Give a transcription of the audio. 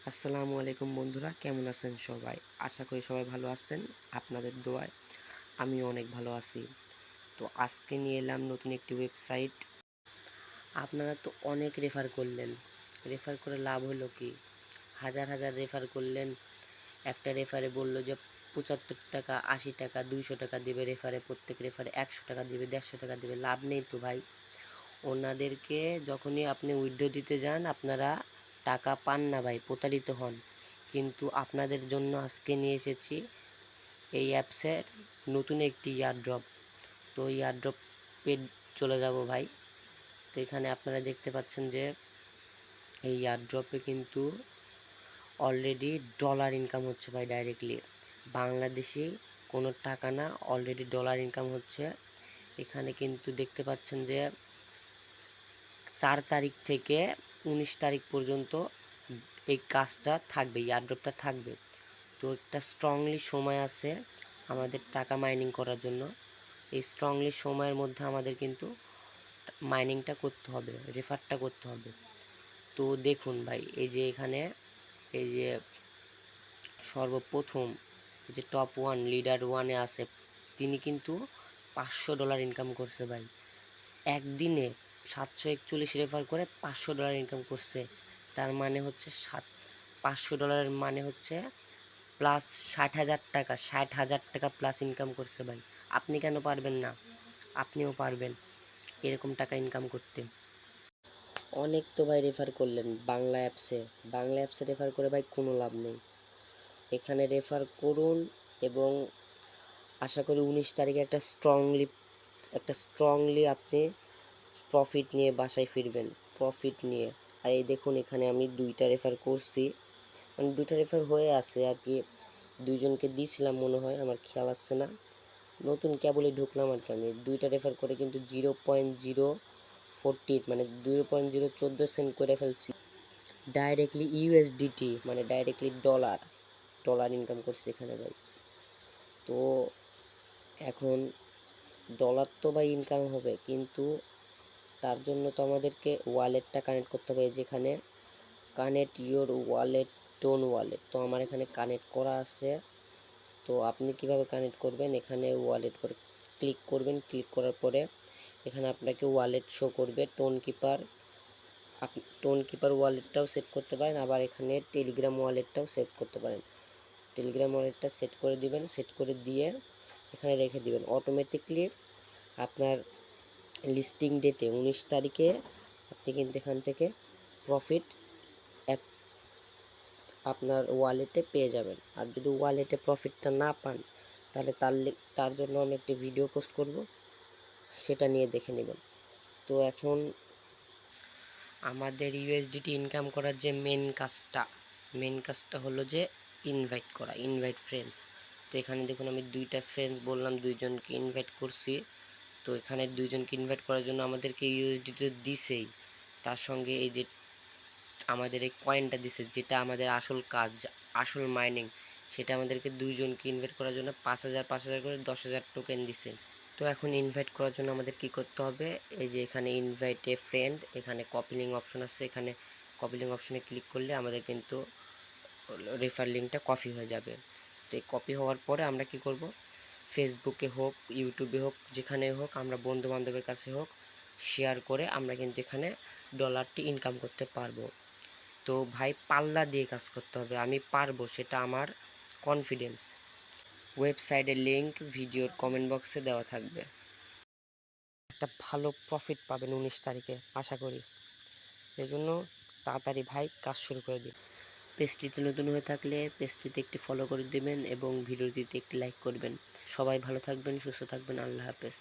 আসসালামু আলাইকুম বন্ধুরা, কেমন আছেন সবাই? আশা করি সবাই ভালো আছেন। আপনাদের দোয়ায় আমিও অনেক ভালো আছি। তো আজকে নিয়ে এলাম নতুন একটি ওয়েবসাইট। আপনারা তো অনেক রেফার করলেন, রেফার করে লাভ হলো কি? হাজার হাজার রেফার করলেন, একটা রেফারে বললো যে 75 টাকা, 80 টাকা, 200 টাকা দেবে রেফারে, প্রত্যেক রেফারে 100 টাকা দেবে, 150 টাকা দেবে। লাভ নেই তো ভাই। ওনাদেরকে যখনই আপনি উইথড্র দিতে যান আপনারা টাকা পান না ভাই, প্রতারিত হন। কিন্তু আপনাদের জন্য আজকে নিয়ে এসেছি এই অ্যাপসের নতুন একটি ইয়ারড্রপ। তো ইয়ারড্রপে চলে যাব ভাই। তো এখানে আপনারা দেখতে পাচ্ছেন যে এই ইয়ারড্রপে কিন্তু অলরেডি ডলার ইনকাম হচ্ছে ভাই, ডাইরেক্টলি বাংলাদেশি কোনো টাকা না, অলরেডি ডলার ইনকাম হচ্ছে। এখানে কিন্তু দেখতে পাচ্ছেন যে 4 তারিখ থেকে 19 তারিখ পর্যন্ত এই কাজটা থাকবে, ইয়ারড্রপটা থাকবে। তো একটা স্ট্রংলি সময় আছে আমাদের টাকা মাইনিং করার জন্য। এই স্ট্রংলি সময়ের মধ্যে আমাদের কিন্তু মাইনিংটা করতে হবে, রেফারটা করতে হবে। তো দেখুন ভাই, এই যে এখানে এই যে সর্বপ্রথম যে টপ 1 লিডার 1-এ আছে, তিনি কিন্তু $500 ইনকাম করছে ভাই। একদিনে 741 রেফার করে $500 ইনকাম করছে। তার মানে হচ্ছে $500 মানে হচ্ছে প্লাস 60,000 টাকা, 60,000 টাকা প্লাস ইনকাম করছে ভাই। আপনি কেন পারবেন না? আপনিও পারবেন এরকম টাকা ইনকাম করতে। অনেক তো ভাই রেফার করলেন বাংলা অ্যাপসে রেফার করে ভাই কোনো লাভ নেই। এখানে রেফার করুন এবং আশা করি 19 তারিখে একটা স্ট্রংলি আপনি প্রফিট নিয়ে বাসায় ফিরবেন, প্রফিট নিয়ে। আর এই দেখুন, এখানে আমি 2টা রেফার করছি, মানে 2টা রেফার হয়ে আছে আর কি। 2জনকে দিয়েছিলাম মনে হয়, আমার খেয়াল আসছে না। নতুন কেবলই ঢুকলাম আর কি। আমি 2টা রেফার করে কিন্তু 0.048 মানে 0.014 সেন্ট করে ফেলছি ডাইরেক্টলি ইউএসডিটি, মানে ডাইরেক্টলি ডলার ইনকাম করছি এখানে ভাই। তো এখন ডলার তো ভাই ইনকাম হবে, কিন্তু তার জন্য তো আমাদেরকে ওয়ালেটটা কানেক্ট করতে হবে। যেখানে connect your wallet, tone wallet, তো আমার এখানে কানেক্ট করা আছে। তো আপনি কিভাবে কানেক্ট করবেন? এখানে ওয়ালেট করে ক্লিক করবেন, ক্লিক করার পরে এখানে আপনাকে ওয়ালেট শো করবে। টোন কিপার ওয়ালেটটাও সেট করতে পারেন, আবার এখানে টেলিগ্রাম ওয়ালেটটাও সেট করতে পারেন। টেলিগ্রাম ওয়ালেটটা সেট করে দিবেন, সেট করে দিয়ে এখানে রেখে দিবেন। অটোমেটিকলি আপনার লিস্টিং ডেটে 19 তারিখে আপনি কিন্তু এখান থেকে প্রফিট আপনার ওয়ালেটে পেয়ে যাবেন। আর যদি ওয়ালেটে প্রফিটটা না পান, তাহলে তার জন্য আমি একটি ভিডিও পোস্ট করব, সেটা নিয়ে দেখে নেবেন। তো এখন আমাদের ইউএসডিটি ইনকাম করার যে মেন কাজটা হলো যে ইনভাইট করা, ইনভাইট ফ্রেন্ডস। তো এখানে দেখুন, আমি 2টা ফ্রেন্ডস বললাম, 2জনকে ইনভাইট করছি। তো এখানে 2জনকে ইনভাইট করার জন্য আমাদেরকে ইউএসডিটি দিছেই, তার সঙ্গে এই যে আমাদের এই কয়েনটা দিছে, যেটা আমাদের আসল কাজ, আসল মাইনিং, সেটা আমাদেরকে 2জনকে ইনভাইট করার জন্য 5,000 করে 10,000 টোকেন দিছে। তো এখন ইনভাইট করার জন্য আমাদের কি করতে হবে? এই যে এখানে ইনভাইট এ ফ্রেন্ড, এখানে কপি লিঙ্ক অপশন আছে, এখানে কপি লিঙ্ক অপশনে ক্লিক করলে আমাদের কিন্তু রেফার লিঙ্কটা কপি হয়ে যাবে। তো এই কপি হওয়ার পরে আমরা কি করব? ফেসবুকে হোক, ইউটিউবে হোক, যেখানে হোক, আমরা বন্ধু বান্ধবের কাছে হোক, শেয়ার করে আমরা কিন্তু এখানে ডলারটি ইনকাম করতে পারবো। তো ভাই পাল্লা দিয়ে কাজ করতে হবে, আমি পারবো, সেটা আমার কনফিডেন্স। ওয়েবসাইটের লিঙ্ক ভিডিওর কমেন্ট বক্সে দেওয়া থাকবে। একটা ভালো প্রফিট পাবেন 19 তারিখে আশা করি। এজন্য তাড়াতাড়ি ভাই কাজ শুরু করে দিন। পেজটিতে নতুন হয়ে থাকলে পেজটিতে একটি ফলো করে দিবেন এবং ভিডিওটিতে একটি লাইক করবেন। সবাই ভালো থাকবেন, সুস্থ থাকবেন। আল্লাহ হাফেজ।